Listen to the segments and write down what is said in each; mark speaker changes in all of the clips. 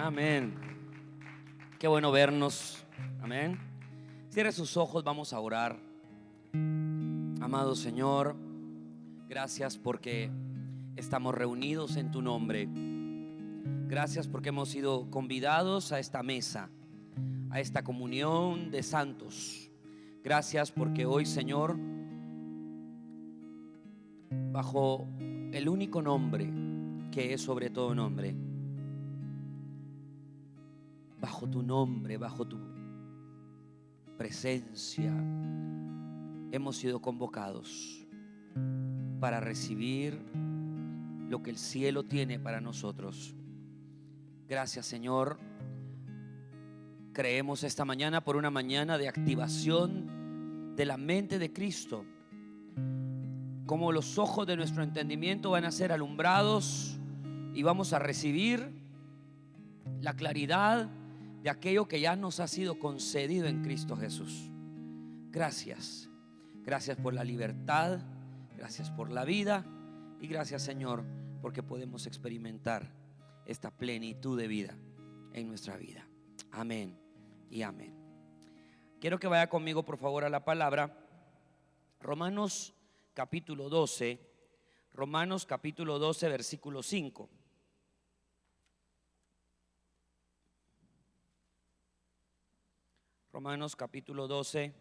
Speaker 1: Amén. Qué bueno vernos. Amén. Cierre sus ojos, vamos a orar. Amado Señor, gracias porque estamos reunidos en tu nombre. Gracias porque hemos sido convidados a esta mesa, a esta comunión de santos. Gracias porque hoy, Señor, bajo el único nombre que es sobre todo nombre, bajo tu nombre, bajo tu presencia, hemos sido convocados para recibir lo que el cielo tiene para nosotros. Gracias, Señor. Creemos esta mañana por una mañana de activación de la mente de Cristo, como los ojos de nuestro entendimiento van a ser alumbrados y vamos a recibir la claridad de aquello que ya nos ha sido concedido en Cristo Jesús. Gracias. Gracias por la libertad, gracias por la vida y gracias, Señor, porque podemos experimentar esta plenitud de vida en nuestra vida. Amén y amén. Quiero que vaya conmigo, por favor, a la palabra. Romanos capítulo 12, Romanos capítulo 12, versículo 5. Romanos capítulo 12,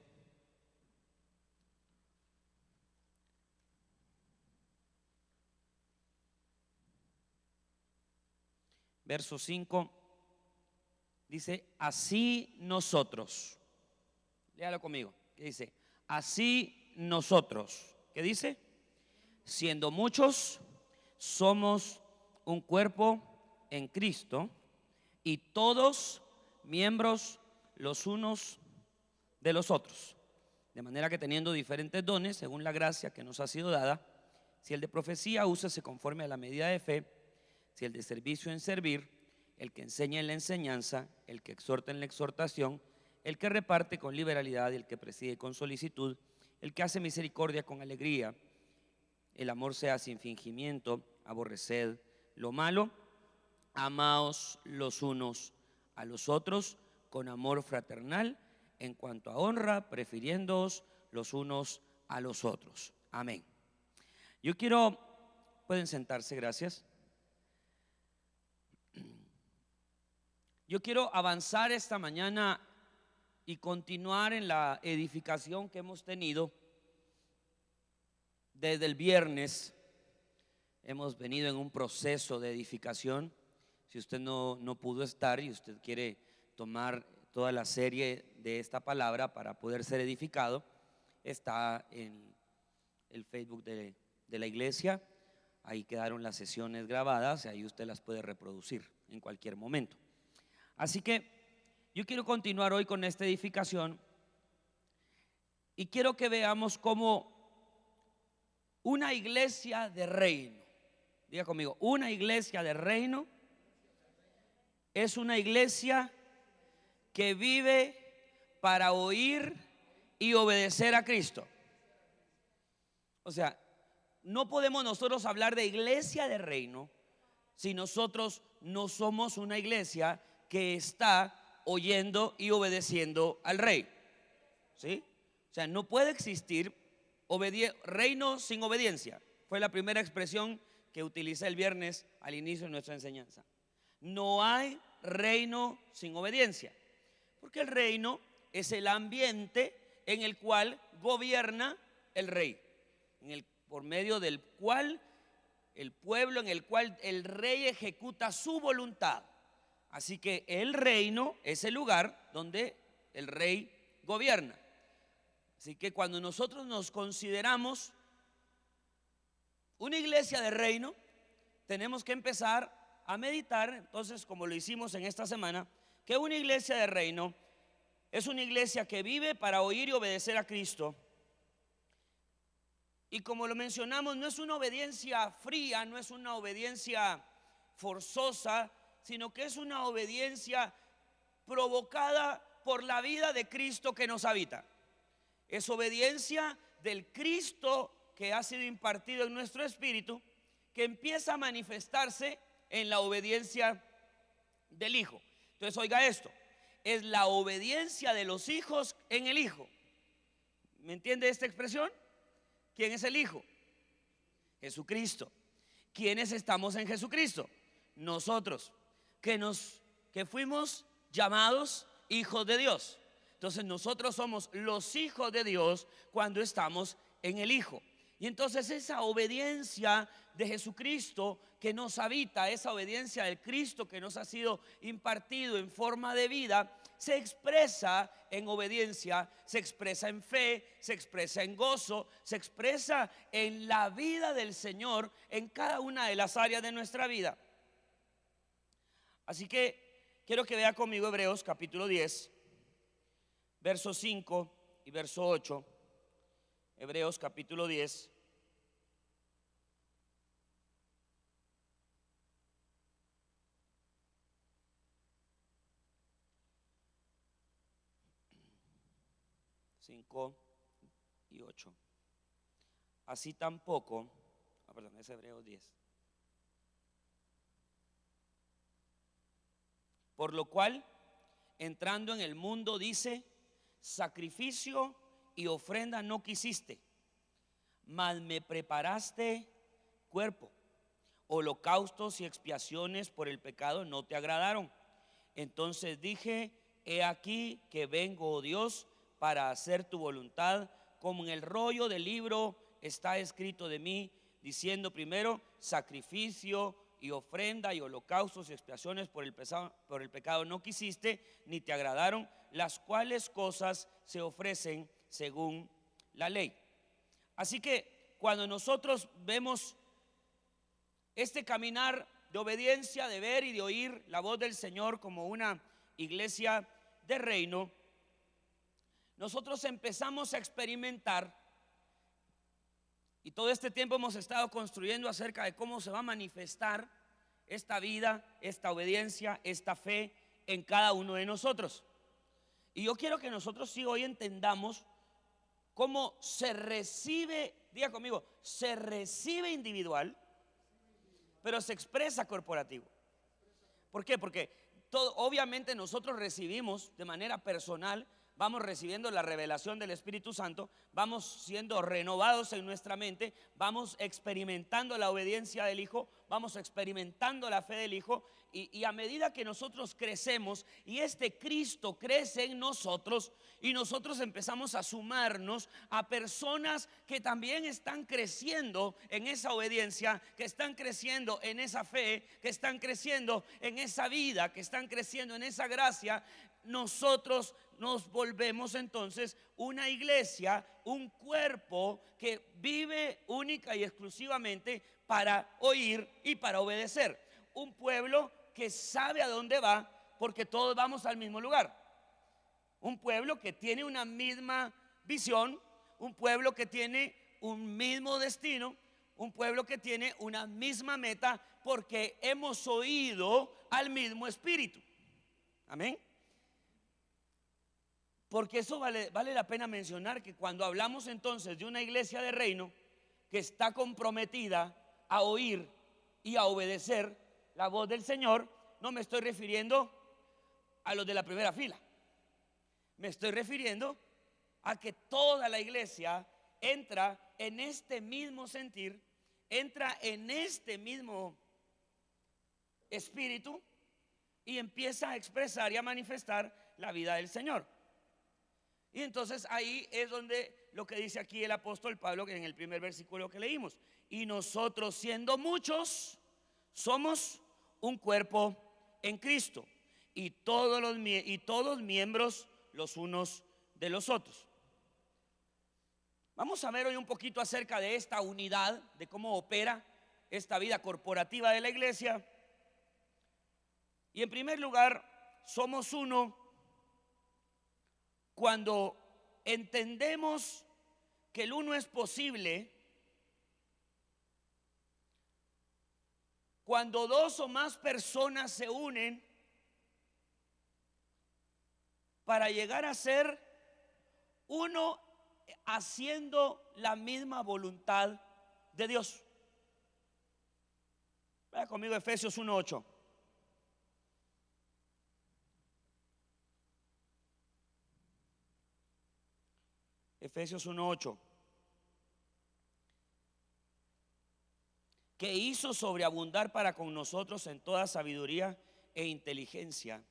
Speaker 1: verso 5, dice: así nosotros, léalo conmigo, que dice: así nosotros, ¿qué dice? Siendo muchos, somos un cuerpo en Cristo y todos miembros los unos de los otros, de manera que teniendo diferentes dones según la gracia que nos ha sido dada, si el de profecía, úsese conforme a la medida de fe; si el de servicio, en servir; el que enseña, en la enseñanza; el que exhorta, en la exhortación; el que reparte, con liberalidad; y el que preside, con solicitud; el que hace misericordia, con alegría. El amor sea sin fingimiento; aborreced lo malo; amaos los unos a los otros con amor fraternal; en cuanto a honra, prefiriéndoos los unos a los otros. Amén. Yo quiero, pueden sentarse, gracias. Yo quiero avanzar esta mañana y continuar en la edificación que hemos tenido desde el viernes. Hemos venido en un proceso de edificación. Si usted no pudo estar y usted quiere tomar toda la serie de esta palabra para poder ser edificado, está en el Facebook de la iglesia. Ahí quedaron las sesiones grabadas y ahí usted las puede reproducir en cualquier momento. Así que yo quiero continuar hoy con esta edificación y quiero que veamos cómo una iglesia de reino, diga conmigo, una iglesia de reino es una iglesia que vive para oír y obedecer a Cristo. O sea, no podemos nosotros hablar de iglesia de reino si nosotros no somos una iglesia que está oyendo y obedeciendo al rey. ¿Sí? O sea, no puede existir reino sin obediencia. Fue la primera expresión que utilicé el viernes al inicio de nuestra enseñanza. No hay reino sin obediencia, porque el reino es el ambiente en el cual gobierna el rey, por medio del cual el pueblo, en el cual el rey ejecuta su voluntad. Así que el reino es el lugar donde el rey gobierna. Así que cuando nosotros nos consideramos una iglesia de reino, tenemos que empezar a meditar, entonces, como lo hicimos en esta semana, que una iglesia de reino es una iglesia que vive para oír y obedecer a Cristo. Y como lo mencionamos, no es una obediencia fría, no es una obediencia forzosa, sino que es una obediencia provocada por la vida de Cristo que nos habita. Es obediencia del Cristo que ha sido impartido en nuestro espíritu, que empieza a manifestarse en la obediencia del Hijo. Entonces oiga esto, es la obediencia de los hijos en el Hijo. ¿Me entiende esta expresión? ¿Quién es el Hijo? Jesucristo. ¿Quiénes estamos en Jesucristo? Nosotros, que fuimos llamados hijos de Dios. Entonces nosotros somos los hijos de Dios cuando estamos en el Hijo. Y entonces esa obediencia de Jesucristo que nos habita, esa obediencia del Cristo que nos ha sido impartido en forma de vida, se expresa en obediencia, se expresa en fe, se expresa en gozo, se expresa en la vida del Señor en cada una de las áreas de nuestra vida. Así que quiero que vea conmigo Hebreos capítulo 10, verso 5 y verso 8. Hebreos capítulo 10. Y 8. Así tampoco, perdón, es Hebreos 10. Por lo cual, entrando en el mundo, dice: sacrificio y ofrenda no quisiste, mas me preparaste cuerpo. Holocaustos y expiaciones por el pecado no te agradaron. Entonces dije: he aquí que vengo, oh Dios, para hacer tu voluntad, como en el rollo del libro está escrito de mí, diciendo: primero sacrificio y ofrenda y holocaustos y expiaciones por el pecado no quisiste, ni te agradaron, las cuales cosas se ofrecen según la ley. Así que cuando nosotros vemos este caminar de obediencia, de ver y de oír la voz del Señor como una iglesia de reino, nosotros empezamos a experimentar, y todo este tiempo hemos estado construyendo acerca de cómo se va a manifestar esta vida, esta obediencia, esta fe en cada uno de nosotros. Y yo quiero que nosotros sí hoy entendamos cómo se recibe, diga conmigo, se recibe individual, pero se expresa corporativo. ¿Por qué? Porque obviamente nosotros recibimos de manera personal, vamos recibiendo la revelación del Espíritu Santo, vamos siendo renovados en nuestra mente, vamos experimentando la obediencia del Hijo, vamos experimentando la fe del Hijo, y a medida que nosotros crecemos y este Cristo crece en nosotros y nosotros empezamos a sumarnos a personas que también están creciendo en esa obediencia, que están creciendo en esa fe, que están creciendo en esa vida, que están creciendo en esa gracia, nosotros nos volvemos entonces una iglesia, un cuerpo que vive única y exclusivamente para oír y para obedecer. Un pueblo que sabe a dónde va, porque todos vamos al mismo lugar. Un pueblo que tiene una misma visión, un pueblo que tiene un mismo destino, un pueblo que tiene una misma meta, porque hemos oído al mismo Espíritu. Amén. Porque eso vale la pena mencionar, que cuando hablamos entonces de una iglesia de reino que está comprometida a oír y a obedecer la voz del Señor, no me estoy refiriendo a los de la primera fila. Me estoy refiriendo a que toda la iglesia entra en este mismo sentir, entra en este mismo espíritu y empieza a expresar y a manifestar la vida del Señor. Y entonces ahí es donde lo que dice aquí el apóstol Pablo, que en el primer versículo que leímos: y nosotros, siendo muchos, somos un cuerpo en Cristo, y todos miembros los unos de los otros. Vamos a ver hoy un poquito acerca de esta unidad, de cómo opera esta vida corporativa de la iglesia. Y en primer lugar, somos uno cuando entendemos que el uno es posible cuando dos o más personas se unen para llegar a ser uno, haciendo la misma voluntad de Dios. Vaya conmigo Efesios 1:8. Efesios 1:8. Que hizo sobreabundar para con nosotros en toda sabiduría e inteligencia,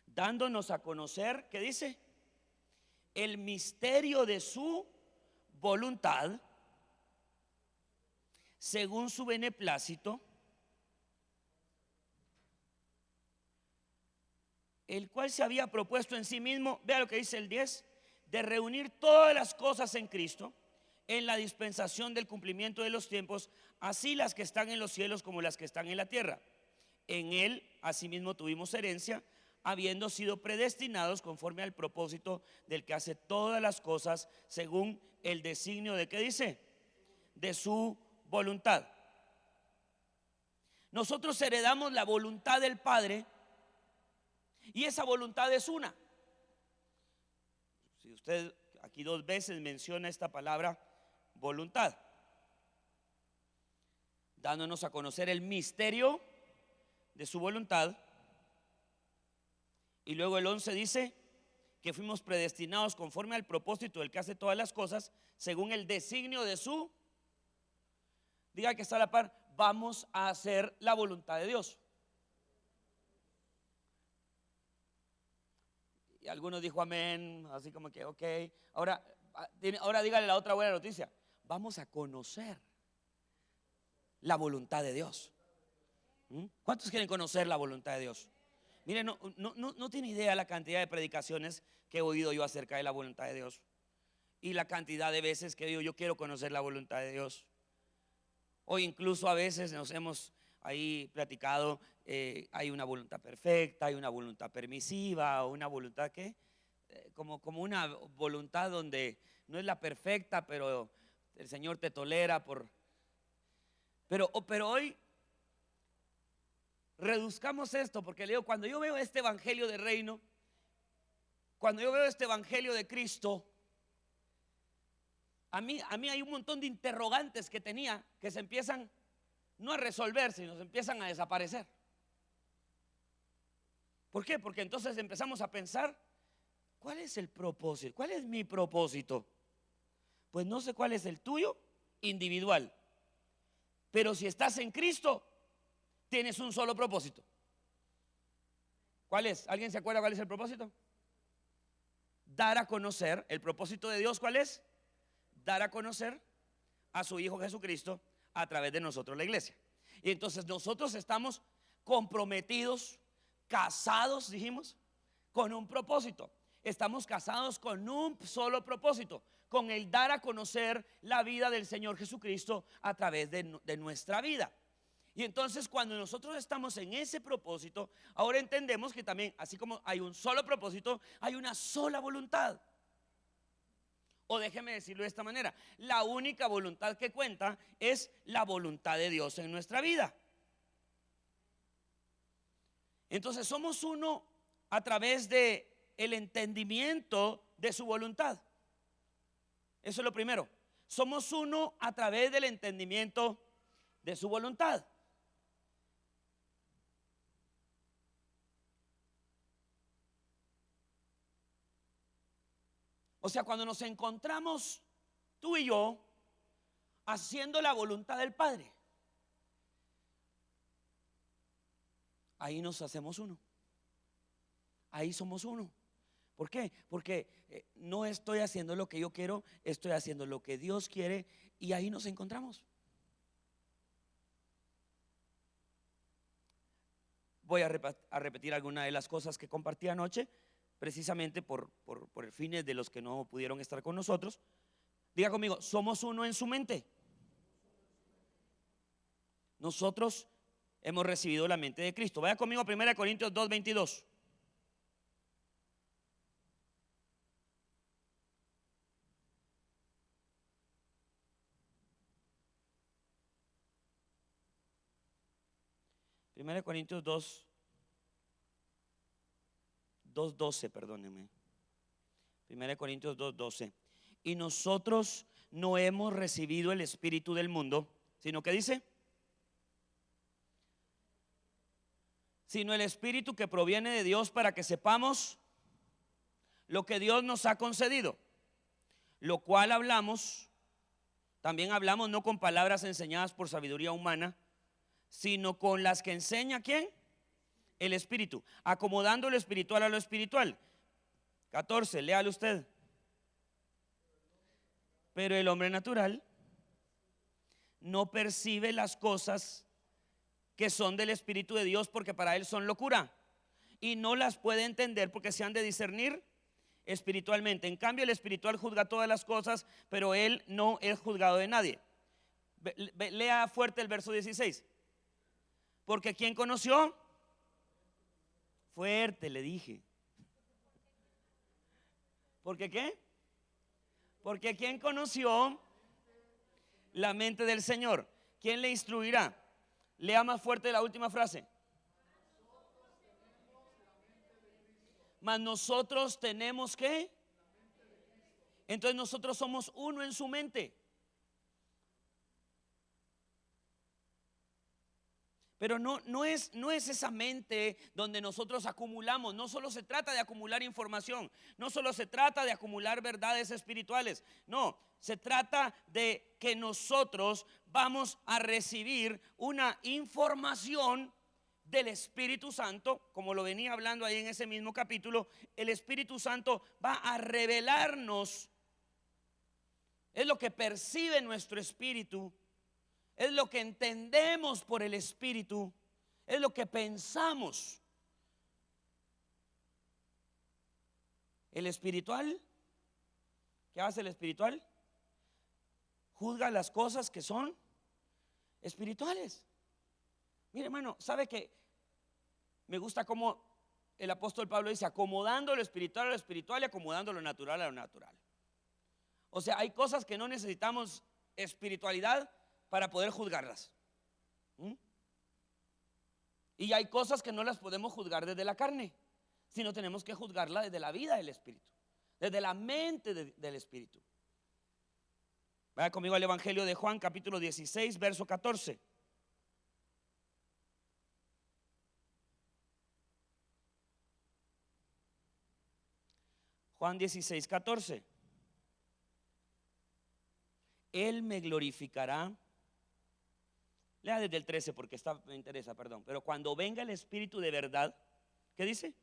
Speaker 1: dándonos a conocer, ¿qué dice? El misterio de su voluntad, según su beneplácito, el cual se había propuesto en sí mismo, vea lo que dice el 10, de reunir todas las cosas en Cristo, en la dispensación del cumplimiento de los tiempos, así las que están en los cielos como las que están en la tierra. En él asimismo tuvimos herencia, habiendo sido predestinados conforme al propósito del que hace todas las cosas según el designio de, ¿qué dice? De su voluntad. Nosotros heredamos la voluntad del Padre y esa voluntad es una. Si usted aquí 2 veces menciona esta palabra voluntad, dándonos a conocer el misterio de su voluntad. Y luego el 11 dice que fuimos predestinados conforme al propósito del que hace todas las cosas según el designio de su, diga que está a la par, vamos a hacer la voluntad de Dios. Y algunos dijo amén, así como que ok. Ahora dígale la otra buena noticia, vamos a conocer la voluntad de Dios. ¿Cuántos quieren conocer la voluntad de Dios? Miren, no tiene idea la cantidad de predicaciones que he oído yo acerca de la voluntad de Dios y la cantidad de veces que digo yo quiero conocer la voluntad de Dios. O incluso a veces nos hemos ahí platicado, hay una voluntad perfecta, hay una voluntad permisiva, o una voluntad que como una voluntad donde no es la perfecta, pero el Señor te tolera pero hoy reduzcamos esto, porque le digo, cuando yo veo este evangelio de reino, cuando yo veo este evangelio de Cristo, a mí hay un montón de interrogantes que tenía que se empiezan no a resolver, sino se empiezan a desaparecer. ¿Por qué? Porque entonces empezamos a pensar, ¿cuál es el propósito? ¿Cuál es mi propósito? Pues no sé cuál es el tuyo individual, pero si estás en Cristo tienes un solo propósito. ¿Cuál es? ¿Alguien se acuerda cuál es el propósito? Dar a conocer, el propósito de Dios, ¿cuál es? Dar a conocer a su Hijo Jesucristo a través de nosotros, la iglesia. Y entonces nosotros estamos comprometidos, casados, dijimos, con un propósito. Estamos casados con un solo propósito, con el dar a conocer la vida del Señor Jesucristo a través de nuestra vida. Y entonces cuando nosotros estamos en ese propósito, ahora entendemos que también, así como hay un solo propósito, hay una sola voluntad. O déjeme decirlo de esta manera, la única voluntad que cuenta es la voluntad de Dios en nuestra vida. Entonces somos uno a través de el entendimiento de su voluntad. Eso es lo primero. Somos uno a través del entendimiento de su voluntad. O sea, cuando nos encontramos tú y yo haciendo la voluntad del Padre, ahí nos hacemos uno. Ahí somos uno. ¿Por qué? Porque no estoy haciendo lo que yo quiero, estoy haciendo lo que Dios quiere y ahí nos encontramos. Voy a repetir algunas de las cosas que compartí anoche, precisamente por el fines de los que no pudieron estar con nosotros. Diga conmigo, somos uno en su mente. Nosotros hemos recibido la mente de Cristo. Vaya conmigo a 1 Corintios 2:22. Primera de Corintios 2:12, perdónenme. Primera de Corintios 2:12. Y nosotros no hemos recibido el espíritu del mundo, sino que dice, sino el espíritu que proviene de Dios para que sepamos lo que Dios nos ha concedido. lo cual hablamos, también hablamos no con palabras enseñadas por sabiduría humana, sino con las que enseña ¿quién? El Espíritu, acomodando lo espiritual a lo espiritual. 14, léalo usted. Pero el hombre natural no percibe las cosas que son del Espíritu de Dios, porque para él son locura, y no las puede entender porque se han de discernir espiritualmente. En cambio, el espiritual juzga todas las cosas, pero él no es juzgado de nadie. Lea fuerte el verso 16. Porque ¿quién conoció? Fuerte, le dije. ¿Porque qué? Porque ¿quién conoció la mente del Señor? ¿Quién le instruirá? Lea más fuerte la última frase. Mas nosotros tenemos que. Entonces nosotros somos uno en su mente. Pero no es esa mente donde nosotros acumulamos. No solo se trata de acumular información, no solo se trata de acumular verdades espirituales. No, se trata de que nosotros vamos a recibir una información del Espíritu Santo, como lo venía hablando ahí en ese mismo capítulo. El Espíritu Santo va a revelarnos, es lo que percibe nuestro espíritu, es lo que entendemos por el Espíritu, es lo que pensamos. El espiritual, ¿qué hace el espiritual? Juzga las cosas que son espirituales. Mire, hermano, ¿sabe que me gusta cómo el apóstol Pablo dice, acomodando lo espiritual a lo espiritual y acomodando lo natural a lo natural? O sea, hay cosas que no necesitamos espiritualidad para poder juzgarlas. Y hay cosas que no las podemos juzgar desde la carne, sino tenemos que juzgarla desde la vida del Espíritu, desde la mente del Espíritu. Vaya conmigo al Evangelio de Juan, capítulo 16, verso 14. Juan 16, 14. Él me glorificará. Lea desde el 13 porque me interesa, perdón. Pero cuando venga el Espíritu de verdad, ¿qué dice?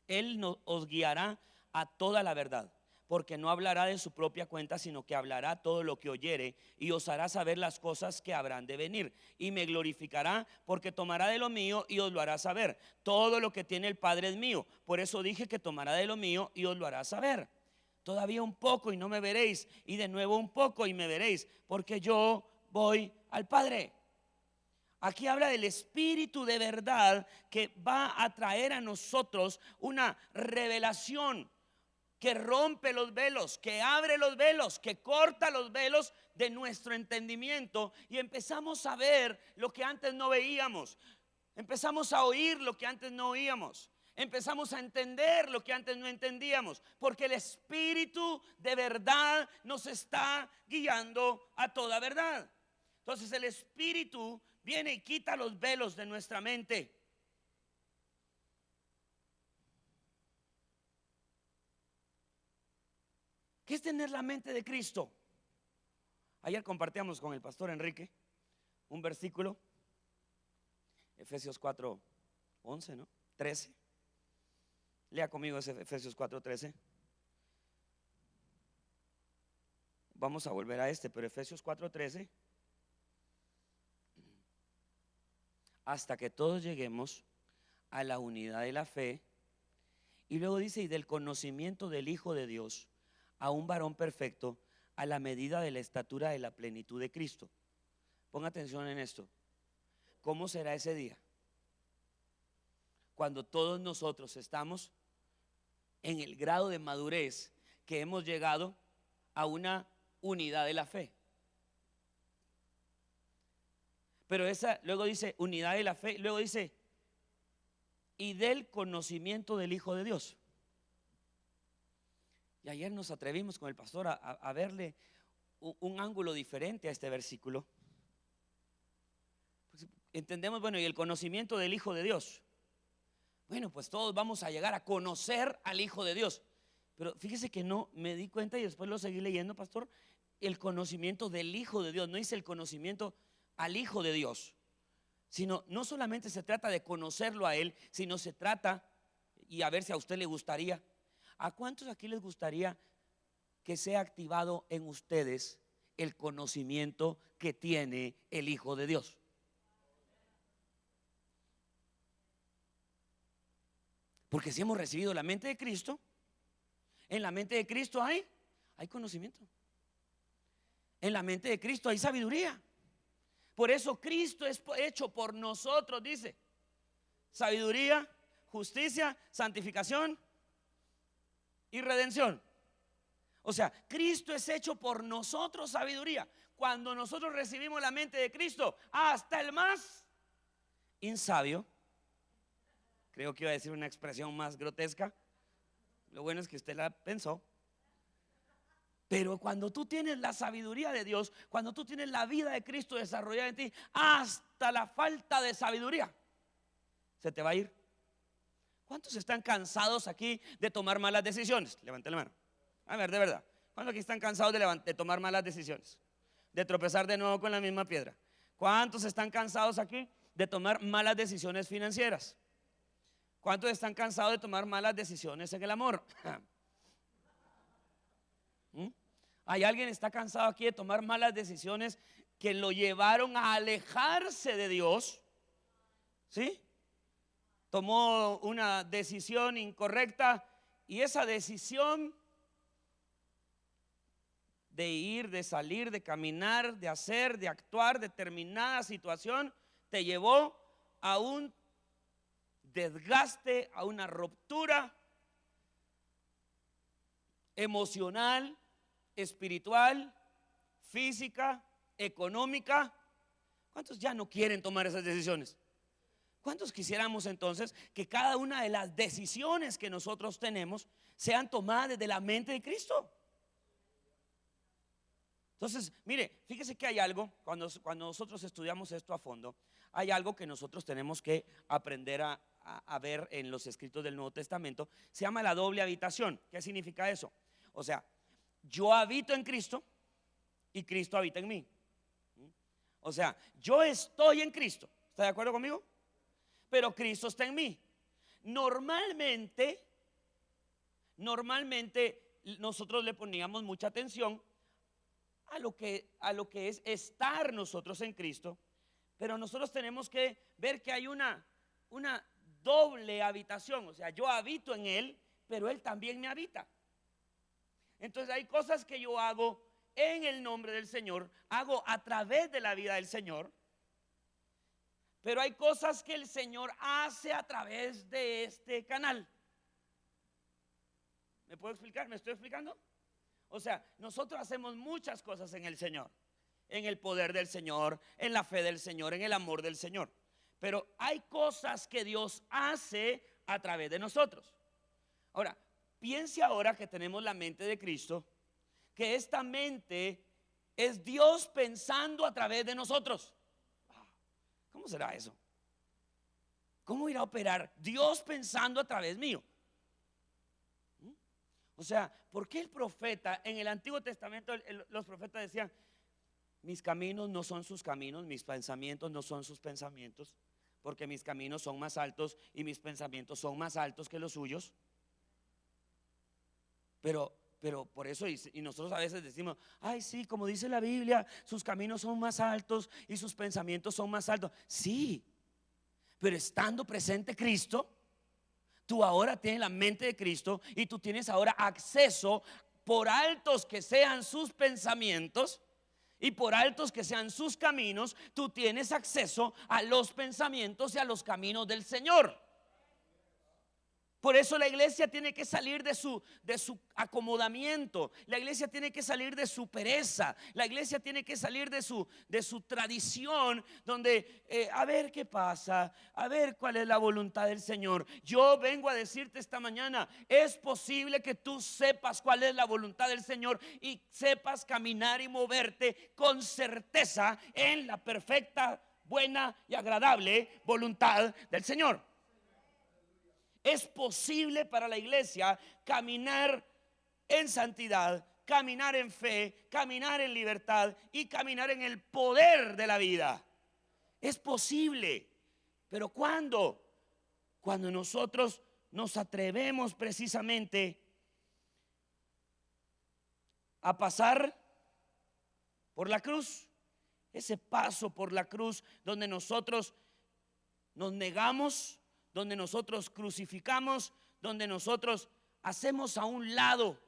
Speaker 1: Él os guiará a toda la verdad, porque no hablará de su propia cuenta, sino que hablará todo lo que oyere y os hará saber las cosas que habrán de venir. Y me glorificará porque tomará de lo mío y os lo hará saber. Todo lo que tiene el Padre es mío. Por eso dije que tomará de lo mío y os lo hará saber. Todavía un poco y no me veréis, y de nuevo un poco y me veréis, porque yo voy al Padre. Aquí habla del Espíritu de verdad que va a traer a nosotros una revelación que rompe los velos, que abre los velos, que corta los velos de nuestro entendimiento, y empezamos a ver lo que antes no veíamos. Empezamos a oír lo que antes no oíamos. Empezamos a entender lo que antes no entendíamos, porque el Espíritu de verdad nos está guiando a toda verdad. Entonces el Espíritu viene y quita los velos de nuestra mente. ¿Qué es tener la mente de Cristo? Ayer compartíamos con el pastor Enrique un versículo, Efesios 4:11, ¿no? 13. Lea conmigo ese Efesios 4:13. Vamos a volver a pero Efesios 4:13. Hasta que todos lleguemos a la unidad de la fe. Y luego dice, y del conocimiento del Hijo de Dios, a un varón perfecto, a la medida de la estatura de la plenitud de Cristo. Ponga atención en esto. ¿Cómo será ese día? Cuando todos nosotros estamos en el grado de madurez que hemos llegado a una unidad de la fe. Pero luego dice unidad de la fe, luego dice y del conocimiento del Hijo de Dios. Y ayer nos atrevimos con el pastor a verle un ángulo diferente a este versículo. Pues entendemos, bueno, y el conocimiento del Hijo de Dios. Bueno, pues todos vamos a llegar a conocer al Hijo de Dios. Pero fíjese que no me di cuenta y después lo seguí leyendo, pastor. El conocimiento del Hijo de Dios, no dice el conocimiento al Hijo de Dios, sino no solamente se trata de conocerlo a Él, sino se trata, y a ver si a usted le gustaría, ¿a cuántos aquí les gustaría que sea activado en ustedes el conocimiento que tiene el Hijo de Dios? Porque si hemos recibido la mente de Cristo, en la mente de Cristo hay conocimiento. En la mente de Cristo hay sabiduría. Por eso Cristo es hecho por nosotros, dice, sabiduría, justicia, santificación y redención. O sea, Cristo es hecho por nosotros sabiduría. Cuando nosotros recibimos la mente de Cristo, hasta el más insabio, creo que iba a decir una expresión más grotesca, lo bueno es que usted la pensó. Pero cuando tú tienes la sabiduría de Dios, cuando tú tienes la vida de Cristo desarrollada en ti, hasta la falta de sabiduría se te va a ir. ¿Cuántos están cansados aquí de tomar malas decisiones? Levante la mano. A ver, de verdad, ¿cuántos aquí están cansados de tomar malas decisiones? De tropezar de nuevo con la misma piedra. ¿Cuántos están cansados aquí de tomar malas decisiones financieras? ¿Cuántos están cansados de tomar malas decisiones en el amor? ¿Hay alguien que está cansado aquí de tomar malas decisiones que lo llevaron a alejarse de Dios? ¿Sí? Tomó una decisión incorrecta y esa decisión de ir, de salir, de caminar, de hacer, de actuar, determinada situación te llevó a un desgaste, a una ruptura emocional, espiritual, física, económica. ¿Cuántos ya no quieren tomar esas decisiones? ¿Cuántos quisiéramos entonces que cada una de las decisiones que nosotros tenemos sean tomadas desde la mente de Cristo? Entonces, mire, fíjese que hay algo, cuando nosotros estudiamos esto a fondo, hay algo que nosotros tenemos que aprender a ver en los escritos del Nuevo Testamento. Se llama la doble habitación. ¿Qué significa eso? O sea, yo habito en Cristo y Cristo habita en mí. O sea, yo estoy en Cristo. ¿Está de acuerdo conmigo? Pero Cristo está en mí. Normalmente nosotros le poníamos mucha atención a lo que es estar nosotros en Cristo, pero nosotros tenemos que ver que hay una doble habitación. O sea, yo habito en Él, pero Él también me habita. Entonces hay cosas que yo hago en el nombre del Señor, hago a través de la vida del Señor, pero hay cosas que el Señor hace a través de este canal. ¿Me puedo explicar? ¿Me estoy explicando? O sea, nosotros hacemos muchas cosas en el Señor, en el poder del Señor, en la fe del Señor, en el amor del Señor. Pero hay cosas que Dios hace a través de nosotros. Ahora, piense ahora que tenemos la mente de Cristo, que esta mente es Dios pensando a través de nosotros. ¿Cómo será eso? ¿Cómo irá a operar Dios pensando a través mío? O sea, ¿por qué el profeta en el Antiguo Testamento, los profetas decían, mis caminos no son sus caminos, mis pensamientos no son sus pensamientos, porque mis caminos son más altos y mis pensamientos son más altos que los suyos? Pero por eso, y nosotros a veces decimos, ay sí, como dice la Biblia, sus caminos son más altos y sus pensamientos son más altos. Sí, pero estando presente Cristo, tú ahora tienes la mente de Cristo y tú tienes ahora acceso, por altos que sean sus pensamientos y por altos que sean sus caminos, tú tienes acceso a los pensamientos y a los caminos del Señor. Por eso la iglesia tiene que salir de su acomodamiento. La iglesia tiene que salir de su pereza. La iglesia tiene que salir de su tradición, donde a ver qué pasa, a ver cuál es la voluntad del Señor. Yo vengo a decirte esta mañana, es posible que tú sepas cuál es la voluntad del Señor y sepas caminar y moverte con certeza en la perfecta, buena y agradable voluntad del Señor. Es posible para la iglesia caminar en santidad, caminar en fe, caminar en libertad y caminar en el poder de la vida. Es posible, pero ¿cuándo? Cuando nosotros nos atrevemos precisamente a pasar por la cruz. Ese paso por la cruz donde nosotros nos negamos, donde nosotros crucificamos, donde nosotros hacemos a un lado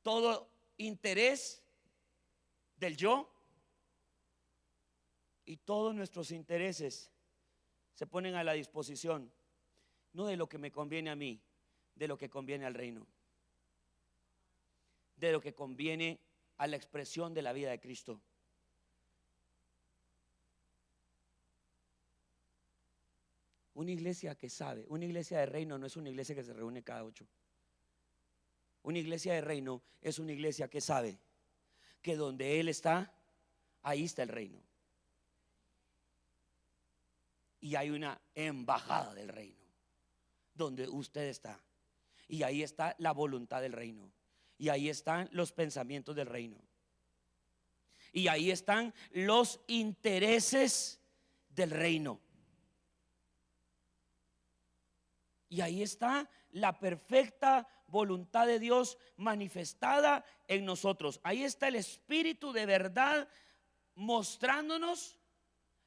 Speaker 1: todo interés del yo, y todos nuestros intereses se ponen a la disposición, no de lo que me conviene a mí, de lo que conviene al reino, de lo que conviene a la expresión de la vida de Cristo. Una iglesia que sabe, una iglesia de reino no es una iglesia que se reúne cada 8. Una iglesia de reino es una iglesia que sabe que donde Él está, ahí está el reino. Y hay una embajada del reino donde usted está. Y ahí está la voluntad del reino. Y ahí están los pensamientos del reino. Y ahí están los intereses del reino. Y ahí está la perfecta voluntad de Dios manifestada en nosotros. Ahí está el Espíritu de verdad mostrándonos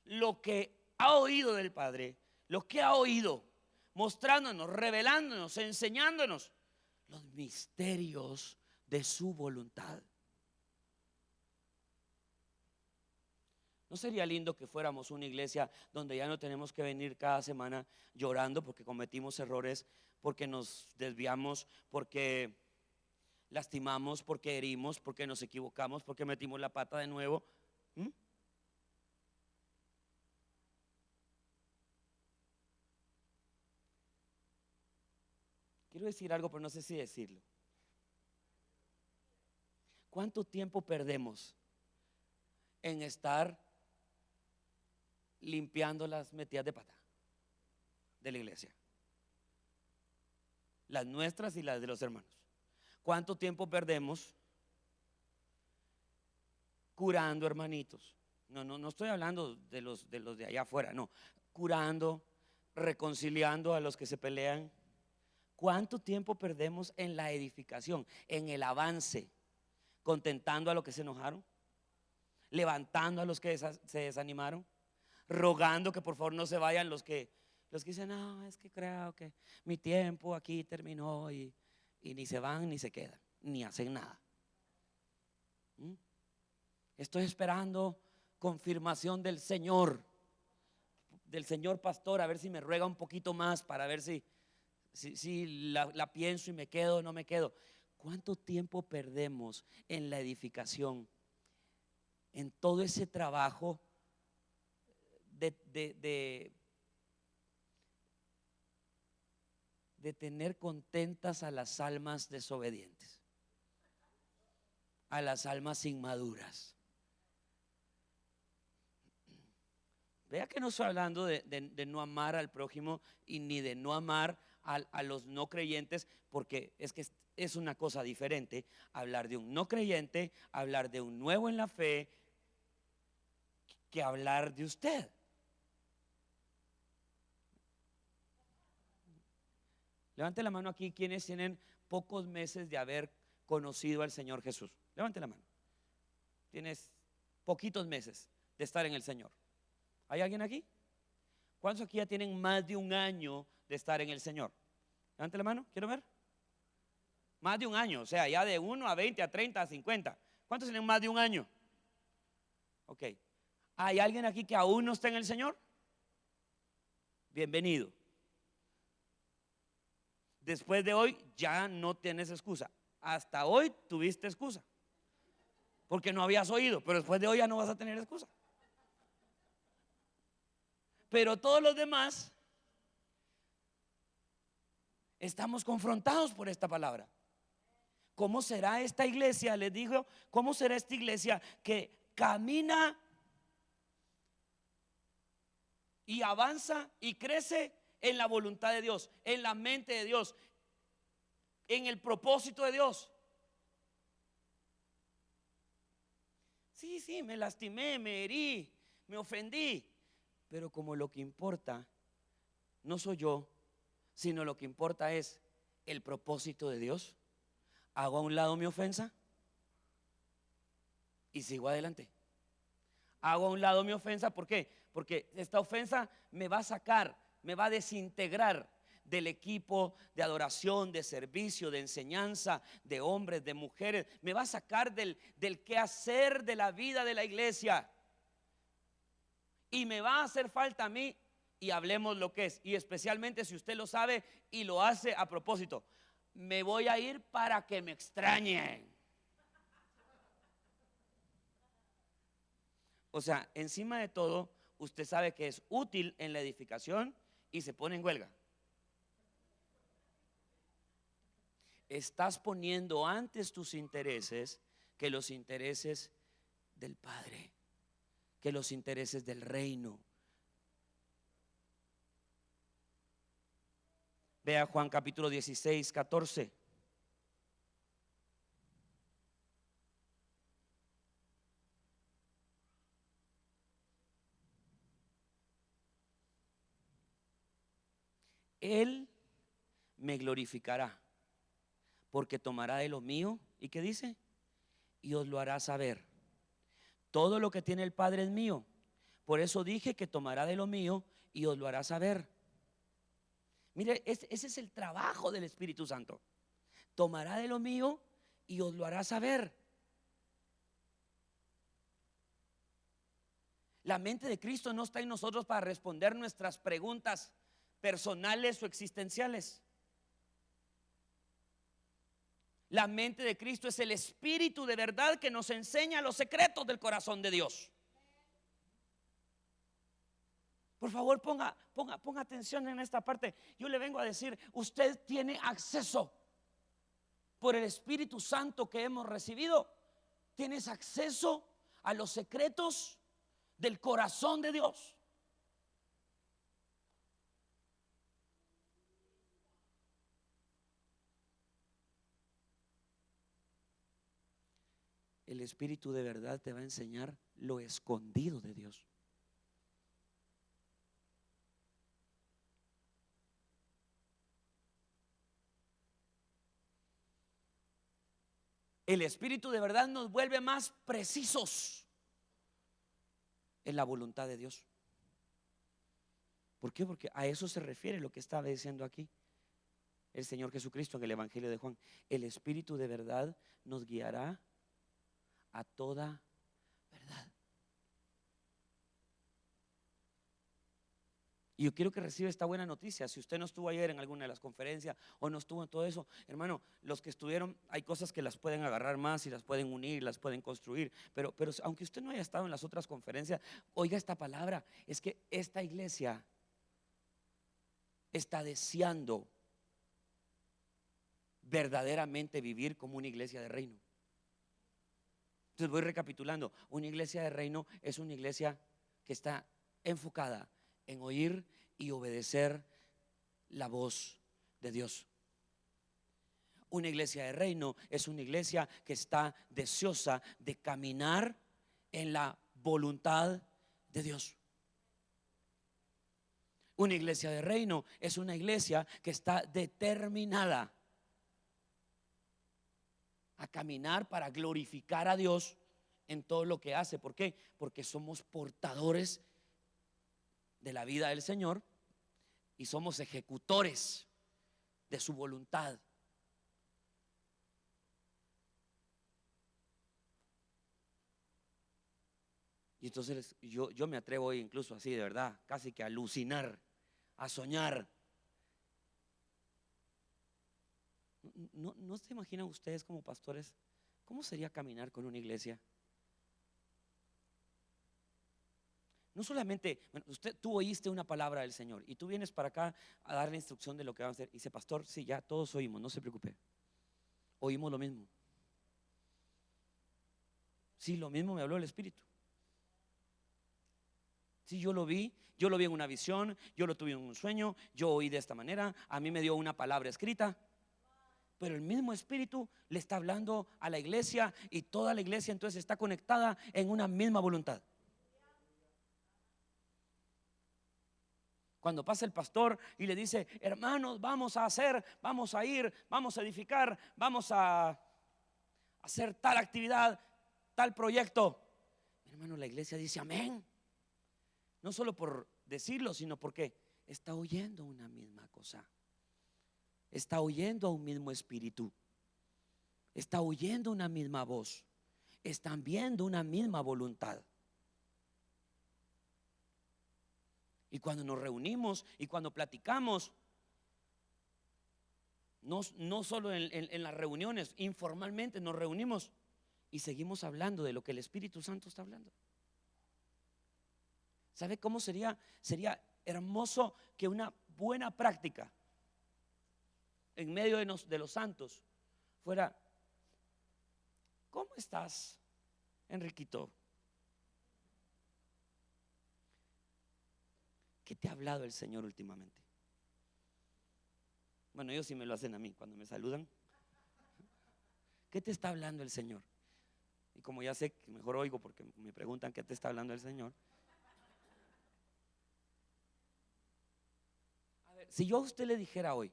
Speaker 1: lo que ha oído del Padre, lo que ha oído, mostrándonos, revelándonos, enseñándonos los misterios de su voluntad. ¿No sería lindo que fuéramos una iglesia donde ya no tenemos que venir cada semana llorando porque cometimos errores, porque nos desviamos, porque lastimamos, porque herimos, porque nos equivocamos, porque metimos la pata de nuevo? Quiero decir algo, pero no sé si decirlo. ¿Cuánto tiempo perdemos en estar limpiando las metidas de pata de la iglesia? Las nuestras y las de los hermanos. ¿Cuánto tiempo perdemos curando hermanitos? No estoy hablando de los de allá afuera, no. Curando, reconciliando a los que se pelean. ¿Cuánto tiempo perdemos en la edificación, en el avance, contentando a los que se enojaron, levantando a los que se desanimaron, rogando que por favor no se vayan los que dicen, no, es que creo que mi tiempo aquí terminó, y ni se van ni se quedan, ni hacen nada? Estoy esperando confirmación del Señor pastor, a ver si me ruega un poquito más para ver si la pienso y me quedo o no me quedo. ¿Cuánto tiempo perdemos en la edificación, en todo ese trabajo de tener contentas a las almas desobedientes, a las almas inmaduras? Vea que no estoy hablando de no amar al prójimo y ni de no amar a los no creyentes, porque es que es una cosa diferente hablar de un no creyente, hablar de un nuevo en la fe, que hablar de usted. Levante la mano aquí quienes tienen pocos meses de haber conocido al Señor Jesús. Levante la mano. Tienes poquitos meses de estar en el Señor. ¿Hay alguien aquí? ¿Cuántos aquí ya tienen más de un año de estar en el Señor? Levante la mano, quiero ver. Más de un año, o sea, ya de 1 a 20, a 30, a 50. ¿Cuántos tienen más de un año? Ok. ¿Hay alguien aquí que aún no está en el Señor? Bienvenido. Después de hoy ya no tienes excusa. Hasta hoy tuviste excusa porque no habías oído, pero después de hoy ya no vas a tener excusa. Pero todos los demás estamos confrontados por esta palabra. ¿Cómo será esta iglesia? Les digo, ¿cómo será esta iglesia que camina y avanza y crece en la voluntad de Dios, en la mente de Dios, en el propósito de Dios. Sí, me lastimé, me herí, me ofendí, pero como lo que importa no soy yo, sino lo que importa es el propósito de Dios, hago a un lado mi ofensa y sigo adelante. Hago a un lado mi ofensa, ¿por qué? Porque esta ofensa me va a sacar, me va a desintegrar del equipo de adoración, de servicio, de enseñanza, de hombres, de mujeres. Me va a sacar del quehacer de la vida de la iglesia. Y me va a hacer falta a mí, y hablemos lo que es. Y especialmente si usted lo sabe y lo hace a propósito. Me voy a ir para que me extrañen. O sea, encima de todo, usted sabe que es útil en la edificación y se pone en huelga. Estás poniendo antes tus intereses que los intereses del Padre, que los intereses del reino. Vea Juan capítulo 16, 14. Él me glorificará, porque tomará de lo mío. ¿Y qué dice? Y os lo hará saber. Todo lo que tiene el Padre es mío. Por eso dije que tomará de lo mío y os lo hará saber. Mire, ese es el trabajo del Espíritu Santo. Tomará de lo mío y os lo hará saber. La mente de Cristo no está en nosotros para responder nuestras preguntas personales o existenciales. La mente de Cristo es el Espíritu de verdad que nos enseña los secretos del corazón de Dios. Por favor, ponga atención en esta parte. Yo le vengo a decir, usted tiene acceso por el Espíritu Santo que hemos recibido. Tienes acceso a los secretos del corazón de Dios. El Espíritu de verdad te va a enseñar lo escondido de Dios. El Espíritu de verdad nos vuelve más precisos en la voluntad de Dios. ¿Por qué? Porque a eso se refiere lo que estaba diciendo aquí el Señor Jesucristo en el Evangelio de Juan. El Espíritu de verdad nos guiará a toda verdad. Y yo quiero que reciba esta buena noticia. Si usted no estuvo ayer en alguna de las conferencias o no estuvo en todo eso, hermano, los que estuvieron, hay cosas que las pueden agarrar más y las pueden unir, las pueden construir. Pero aunque usted no haya estado en las otras conferencias, oiga esta palabra. Es que esta iglesia está deseando verdaderamente vivir como una iglesia de reino. Entonces voy recapitulando. Una iglesia de reino es una iglesia que está enfocada en oír y obedecer la voz de Dios. Una iglesia de reino es una iglesia que está deseosa de caminar en la voluntad de Dios. Una iglesia de reino es una iglesia que está determinada a caminar para glorificar a Dios en todo lo que hace. ¿Por qué? Porque somos portadores de la vida del Señor y somos ejecutores de su voluntad. Y entonces yo me atrevo hoy incluso así de verdad, casi que a alucinar, a soñar. ¿No se imaginan ustedes como pastores cómo sería caminar con una iglesia? No solamente, bueno, tú oíste una palabra del Señor y tú vienes para acá a dar la instrucción de lo que vamos a hacer. Y dice, pastor, sí, ya todos oímos, no se preocupe. Oímos lo mismo. Sí, lo mismo me habló el Espíritu. Sí, yo lo vi en una visión, yo lo tuve en un sueño, yo oí de esta manera, a mí me dio una palabra escrita. pero el mismo Espíritu le está hablando a la iglesia y toda la iglesia entonces está conectada en una misma voluntad. Cuando pasa el pastor y le dice: hermanos, vamos a hacer, vamos a ir, vamos a edificar, vamos a hacer tal actividad, tal proyecto, hermano, la iglesia dice amén. No solo por decirlo, sino porque está oyendo una misma cosa, está oyendo a un mismo espíritu, está oyendo una misma voz, están viendo una misma voluntad. Y cuando nos reunimos y cuando platicamos, no solo en las reuniones, informalmente nos reunimos y seguimos hablando de lo que el Espíritu Santo está hablando. ¿Sabe cómo sería hermoso que una buena práctica en medio de los santos fuera: ¿cómo estás, Enriquito? ¿Qué te ha hablado el Señor últimamente? Bueno, ellos sí me lo hacen a mí cuando me saludan. ¿Qué te está hablando el Señor? Y como ya sé que mejor oigo porque me preguntan qué te está hablando el Señor. A ver, si yo a usted le dijera hoy,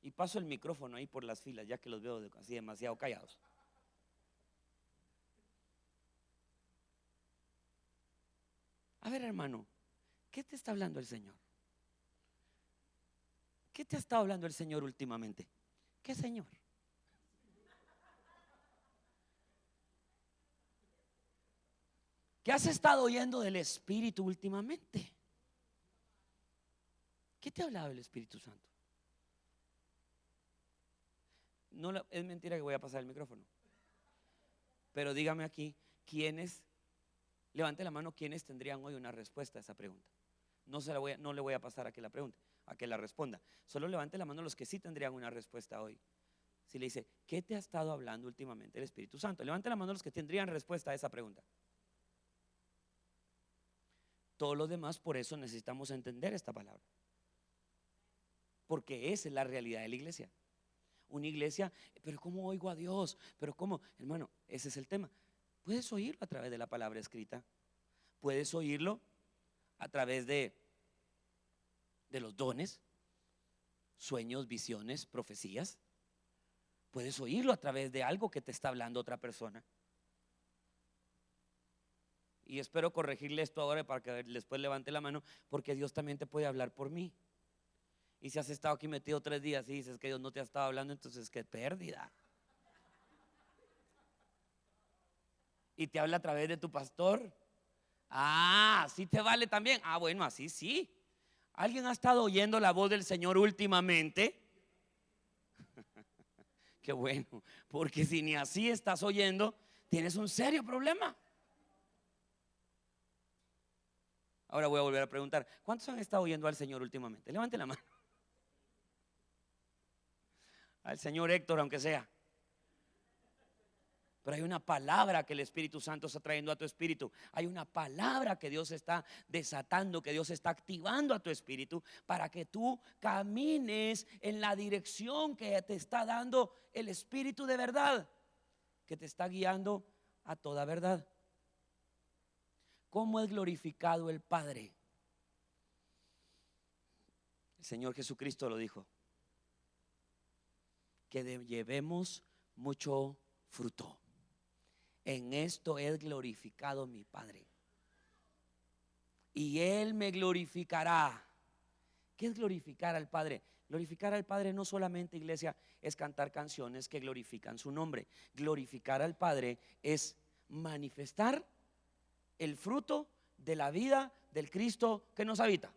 Speaker 1: y paso el micrófono ahí por las filas, ya que los veo así demasiado callados. A ver, hermano, ¿qué te está hablando el Señor? ¿Qué te ha estado hablando el Señor últimamente? ¿Qué Señor? ¿Qué has estado oyendo del Espíritu últimamente? ¿Qué te ha hablado el Espíritu Santo? No, es mentira que voy a pasar el micrófono. Pero dígame aquí, ¿quiénes? Levante la mano, ¿quiénes tendrían hoy una respuesta a esa pregunta? No le voy a pasar a que la pregunte, a que la responda. Solo levante la mano los que sí tendrían una respuesta hoy. Si le dice: ¿qué te ha estado hablando últimamente el Espíritu Santo? Levante la mano los que tendrían respuesta a esa pregunta. Todos los demás, por eso necesitamos entender esta palabra, porque esa es la realidad de la iglesia. Una iglesia: pero ¿cómo oigo a Dios? Pero ¿cómo? Hermano, ese es el tema. Puedes oírlo a través de la palabra escrita, puedes oírlo a través de los dones, sueños, visiones, profecías. Puedes oírlo a través de algo que te está hablando otra persona. Y espero corregirle esto ahora para que después levante la mano, porque Dios también te puede hablar por mí. Y si has estado aquí metido 3 días y dices que Dios no te ha estado hablando, entonces qué pérdida. Y te habla a través de tu pastor. Ah, sí te vale también. Ah, bueno, así sí. ¿Alguien ha estado oyendo la voz del Señor últimamente? Qué bueno, porque si ni así estás oyendo, tienes un serio problema. Ahora voy a volver a preguntar: ¿cuántos han estado oyendo al Señor últimamente? Levante la mano. Al señor Héctor, aunque sea. Pero hay una palabra que el Espíritu Santo está trayendo a tu espíritu. Hay una palabra que Dios está desatando, que Dios está activando a tu espíritu para que tú camines en la dirección que te está dando el Espíritu de verdad, que te está guiando a toda verdad. ¿Cómo es glorificado el Padre? El Señor Jesucristo lo dijo: que llevemos mucho fruto. En esto es glorificado mi Padre, y Él me glorificará. ¿Qué es glorificar al Padre? Glorificar al Padre no solamente, iglesia, es cantar canciones que glorifican su nombre. Glorificar al Padre es manifestar el fruto de la vida del Cristo que nos habita.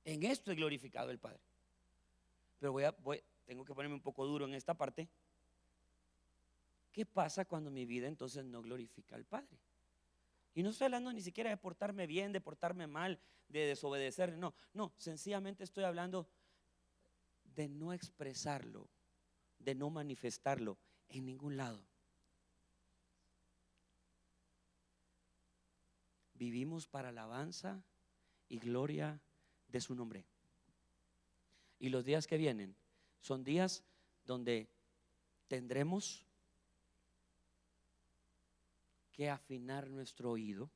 Speaker 1: En esto es glorificado el Padre. Pero tengo que ponerme un poco duro en esta parte. ¿Qué pasa cuando mi vida entonces no glorifica al Padre? Y no estoy hablando ni siquiera de portarme bien, de portarme mal, de desobedecer. No, sencillamente estoy hablando de no expresarlo, de no manifestarlo en ningún lado. Vivimos para alabanza y gloria de su nombre. Y los días que vienen son días donde tendremos que afinar nuestro oído.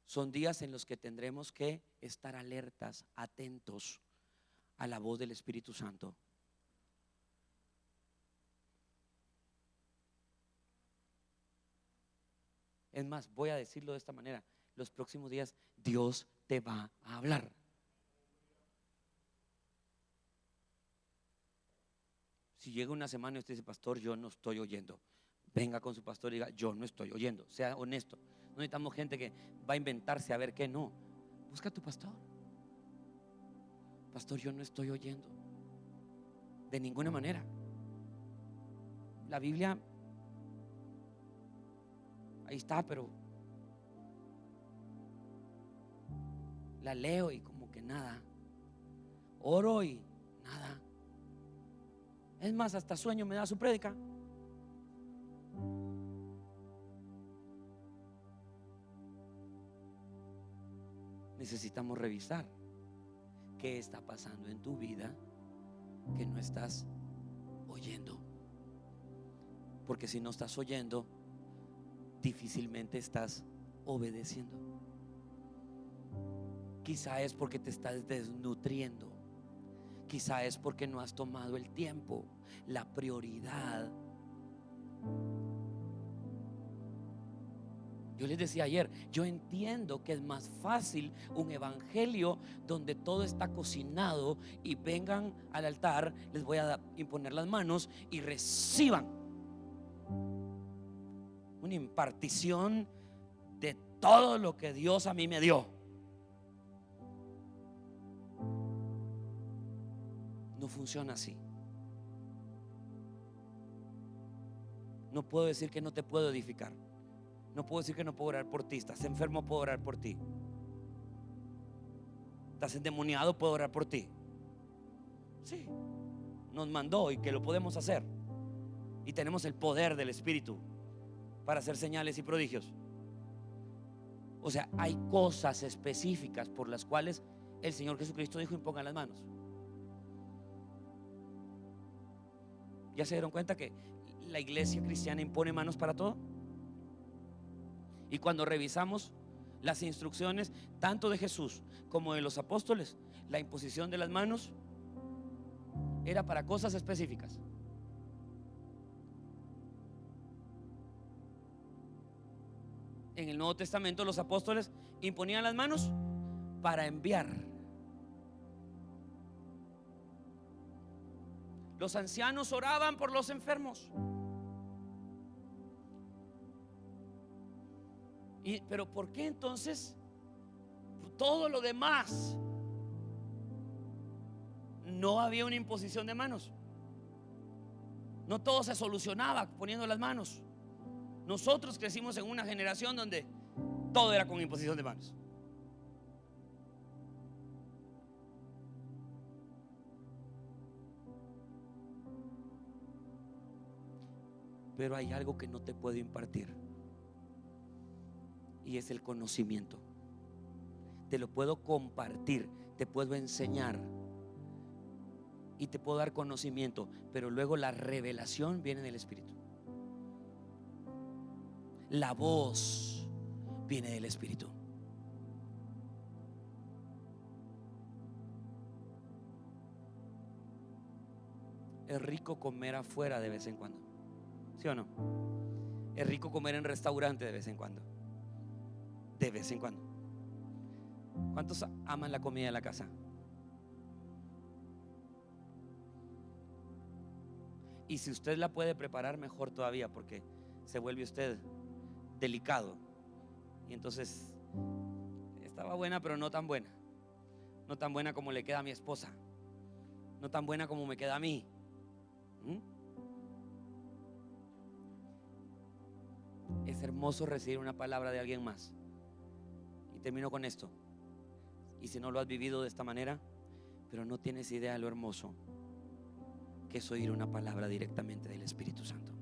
Speaker 1: Son días en los que tendremos que estar alertas, atentos a la voz del Espíritu Santo. Es más, voy a decirlo de esta manera: los próximos días Dios te va a hablar. Si llega una semana y usted dice: pastor, yo no estoy oyendo, venga con su pastor y diga: yo no estoy oyendo. Sea honesto. No necesitamos gente que va a inventarse a ver qué. No, busca a tu pastor. Pastor, yo no estoy oyendo de ninguna manera. La Biblia ahí está, pero la leo y como que nada. Oro y nada. Es más, hasta sueño me da su prédica. Necesitamos revisar qué está pasando en tu vida que no estás oyendo. Porque si no estás oyendo, difícilmente estás obedeciendo. Quizá es porque te estás desnutriendo. Quizá es porque no has tomado el tiempo, la prioridad. Yo les decía ayer, yo entiendo que es más fácil un evangelio donde todo está cocinado y vengan al altar, les voy a imponer las manos y reciban una impartición de todo lo que Dios a mí me dio. No funciona así. No puedo decir que no te puedo edificar. No puedo decir que no puedo orar por ti. Estás enfermo, puedo orar por ti. Estás endemoniado, puedo orar por ti. Sí, nos mandó y que lo podemos hacer. Y tenemos el poder del Espíritu para hacer señales y prodigios. O sea, hay cosas específicas por las cuales el Señor Jesucristo dijo: impongan las manos. ¿Ya se dieron cuenta que la iglesia cristiana impone manos para todo? Y cuando revisamos las instrucciones tanto de Jesús como de los apóstoles, la imposición de las manos era para cosas específicas. En el Nuevo Testamento los apóstoles imponían las manos para enviar. Los ancianos oraban por los enfermos. Pero ¿por qué entonces todo lo demás no había una imposición de manos? No todo se solucionaba poniendo las manos. Nosotros crecimos en una generación donde todo era con imposición de manos. Pero hay algo que no te puedo impartir, y es el conocimiento. Te lo puedo compartir, te puedo enseñar y te puedo dar conocimiento, pero luego la revelación viene del Espíritu. La voz viene del Espíritu. Es rico comer afuera de vez en cuando, ¿sí o no? Es rico comer en restaurante de vez en cuando. De vez en cuando. ¿Cuántos aman la comida de la casa? Y si usted la puede preparar, mejor todavía, porque se vuelve usted delicado. Y entonces estaba buena, pero no tan buena. No tan buena como le queda a mi esposa. No tan buena como me queda a mí. Es hermoso recibir una palabra de alguien más. Y termino con esto. Y si no lo has vivido de esta manera, pero no tienes idea de lo hermoso que es oír una palabra directamente del Espíritu Santo.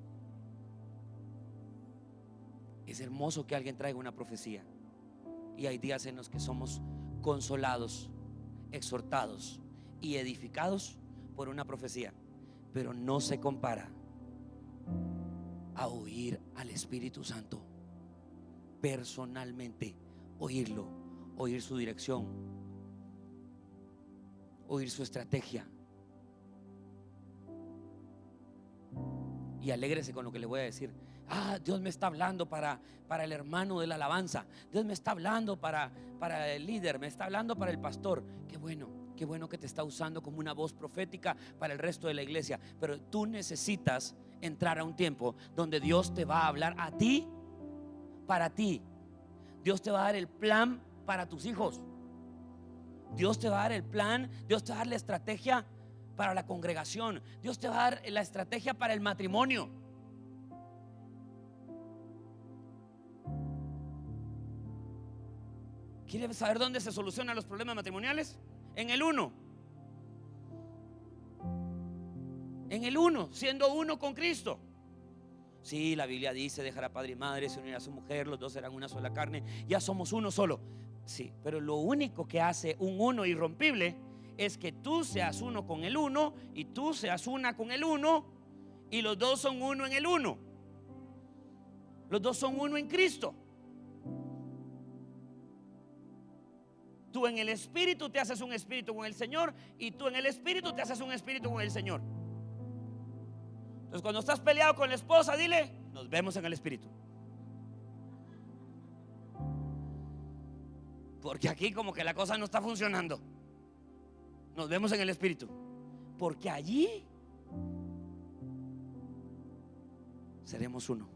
Speaker 1: Es hermoso que alguien traiga una profecía. Y hay días en los que somos consolados exhortados y edificados por una profecía, pero no se compara a oír al Espíritu Santo personalmente, oírlo, oír su dirección, oír su estrategia. Y alégrese con lo que le voy a decir. Dios me está hablando para el hermano de la alabanza. Dios me está hablando para el líder, me está hablando para el pastor. Qué bueno que te está usando como una voz profética para el resto de la iglesia. Pero tú necesitas entrar a un tiempo donde Dios te va a hablar a ti, para ti. Dios te va a dar el plan para tus hijos. Dios te va a dar el plan, Dios te va a dar la estrategia para la congregación. Dios te va a dar la estrategia para el matrimonio. ¿Quieres saber dónde se solucionan los problemas matrimoniales? En el uno. En el uno, siendo uno con Cristo. Sí, la Biblia dice: dejará padre y madre, se unirá a su mujer, los dos serán una sola carne. Ya somos uno solo. Sí, pero lo único que hace un uno irrompible es que tú seas uno con el uno y tú seas una con el uno, y los dos son uno en el uno. Los dos son uno en Cristo. Tú en el Espíritu te haces un espíritu con el Señor, y tú en el Espíritu te haces un espíritu con el Señor. Entonces, cuando estás peleado con la esposa, dile: nos vemos en el Espíritu. Porque aquí como que la cosa no está funcionando. Nos vemos en el Espíritu. Porque allí seremos uno.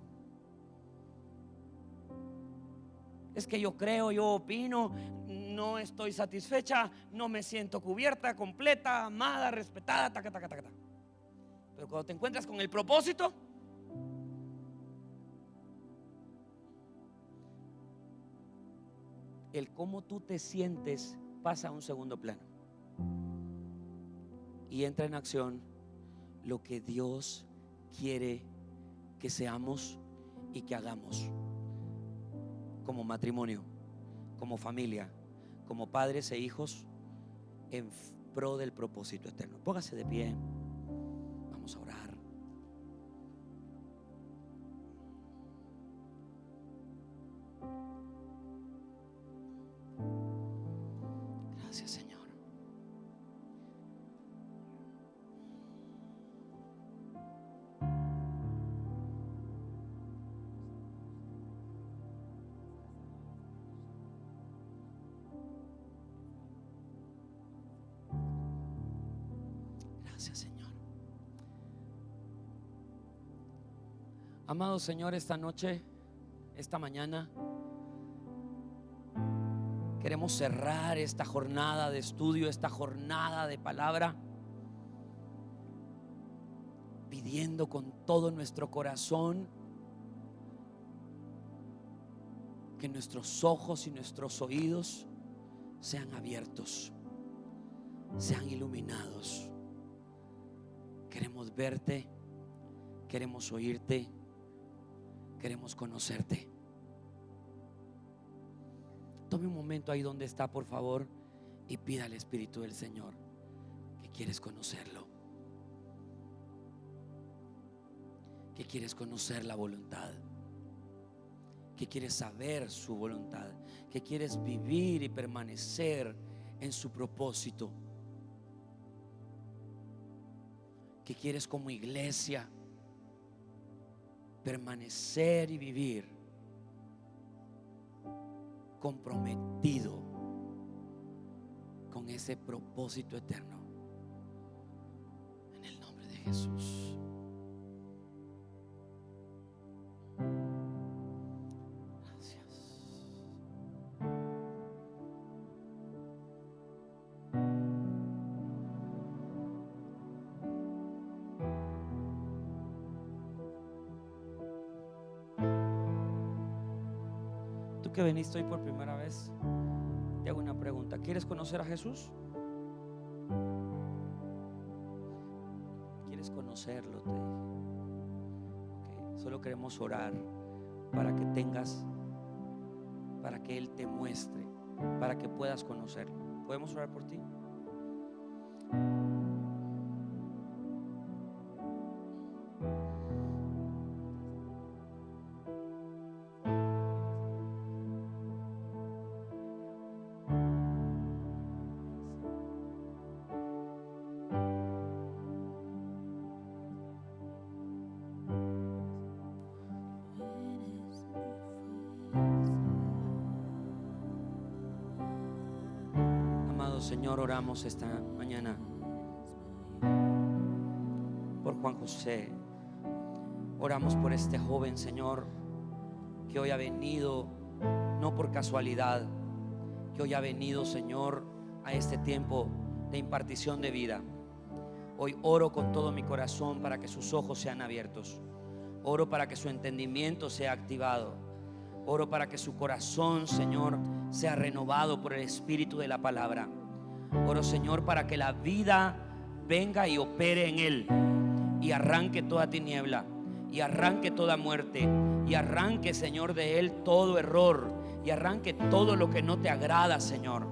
Speaker 1: Es que yo creo, yo opino, no estoy satisfecha, no me siento cubierta, completa, amada, respetada, taca, taca, taca, taca. Pero cuando te encuentras con el propósito, el cómo tú te sientes pasa a un segundo plano y entra en acción lo que Dios quiere que seamos y que hagamos como matrimonio, como familia, como padres e hijos, en pro del propósito eterno. Póngase de pie, vamos a orar. Gracias, Señor. Gracias, Señor. Amado Señor, esta noche, esta mañana, queremos cerrar esta jornada de estudio, esta jornada de palabra, pidiendo con todo nuestro corazón que nuestros ojos y nuestros oídos sean abiertos, sean iluminados. Queremos verte, queremos oírte, queremos conocerte. Tome un momento ahí donde está, por favor, y pida al Espíritu del Señor que quieres conocerlo, que quieres conocer la voluntad, que quieres saber su voluntad, que quieres vivir y permanecer en su propósito, que quieres como iglesia permanecer y vivir comprometido con ese propósito eterno, en el nombre de Jesús. Gracias. Tú que veniste hoy por primera vez, te hago una pregunta. ¿Quieres conocer a Jesús? ¿Quieres conocerlo? Te dije. Okay. Solo queremos orar para que tengas, para que Él te muestre, para que puedas conocerlo. ¿Podemos orar por ti? Señor, oramos esta mañana por Juan José. Oramos por este joven, Señor, que hoy ha venido no por casualidad, que hoy ha venido, Señor, a este tiempo de impartición de vida. Hoy oro con todo mi corazón para que sus ojos sean abiertos. Oro para que su entendimiento sea activado. Oro para que su corazón, Señor, sea renovado por el Espíritu de la palabra. Oro, Señor, para que la vida venga y opere en él y arranque toda tiniebla, y arranque toda muerte, y arranque, Señor, de él todo error, y arranque todo lo que no te agrada, Señor.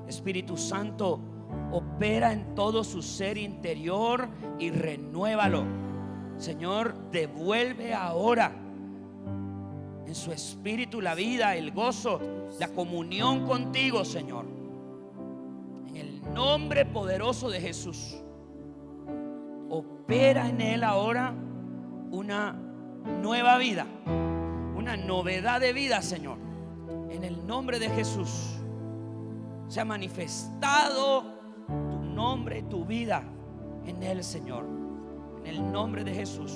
Speaker 1: Espíritu Santo, opera en todo su ser interior y renuévalo. Señor, devuelve ahora en su espíritu la vida, el gozo, la comunión contigo, Señor. En el nombre poderoso de Jesús, opera en él ahora una nueva vida, una novedad de vida, Señor. En el nombre de Jesús se ha manifestado tu nombre, tu vida en él, Señor. En el nombre de Jesús.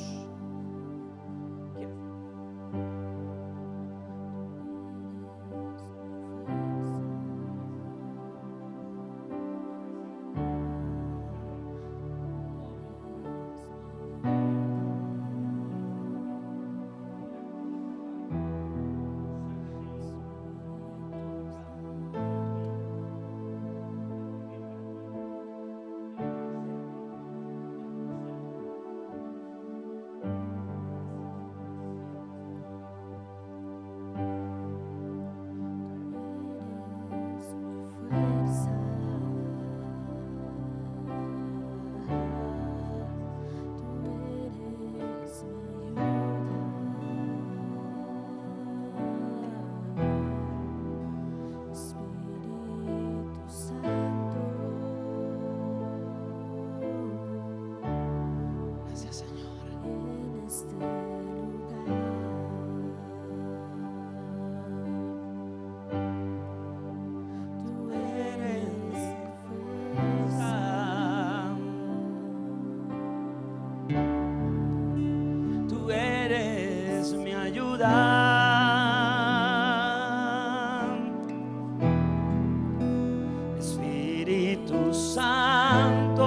Speaker 1: Espíritu Santo,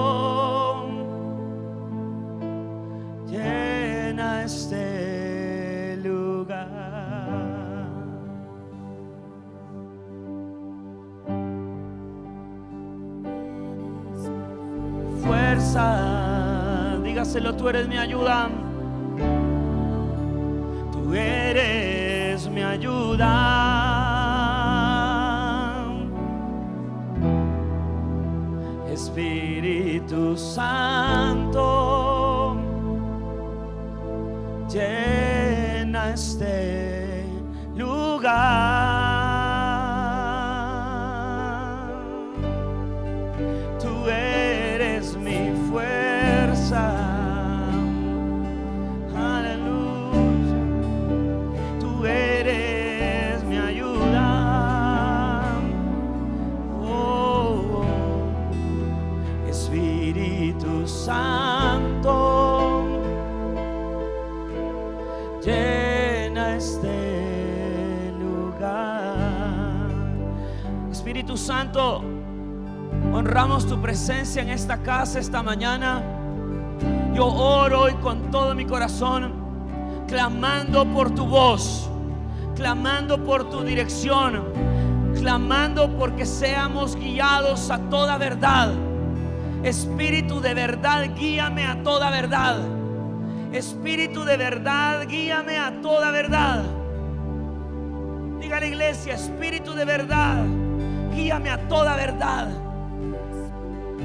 Speaker 1: llena este lugar. Fuerza, dígaselo, tú eres mi ayuda. Tú eres mi ayuda. Espíritu Santo, llena este lugar. Tú eres mi fuerza. Aleluya. Tú eres mi ayuda. Oh, Espíritu Santo, llena este lugar. Espíritu Santo, honramos tu presencia en esta casa esta mañana. Yo oro hoy con todo mi corazón, clamando por tu voz, clamando por tu dirección, clamando porque seamos guiados a toda verdad. Espíritu de verdad, guíame a toda verdad. Espíritu de verdad, guíame a toda verdad. Diga a la iglesia: Espíritu de verdad, guíame a toda verdad.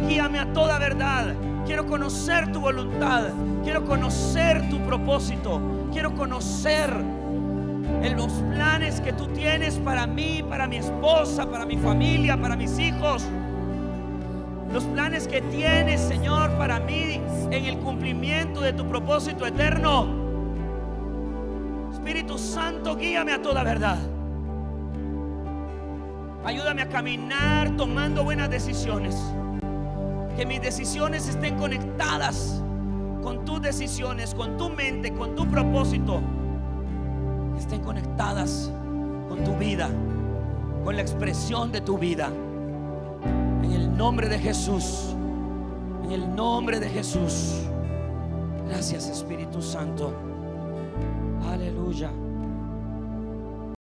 Speaker 1: Guíame a toda verdad. Quiero conocer tu voluntad. Quiero conocer tu propósito. Quiero conocer los planes que tú tienes para mí, para mi esposa, para mi familia, para mis hijos. Los planes que tienes, Señor, para mí en el cumplimiento de tu propósito eterno. Espíritu Santo, guíame a toda verdad. Ayúdame a caminar tomando buenas decisiones. Que mis decisiones estén conectadas con tus decisiones, con tu mente, con tu propósito. Que estén conectadas con tu vida, con la expresión de tu vida. En el nombre de Jesús. En el nombre de Jesús. Gracias, Espíritu Santo. Aleluya.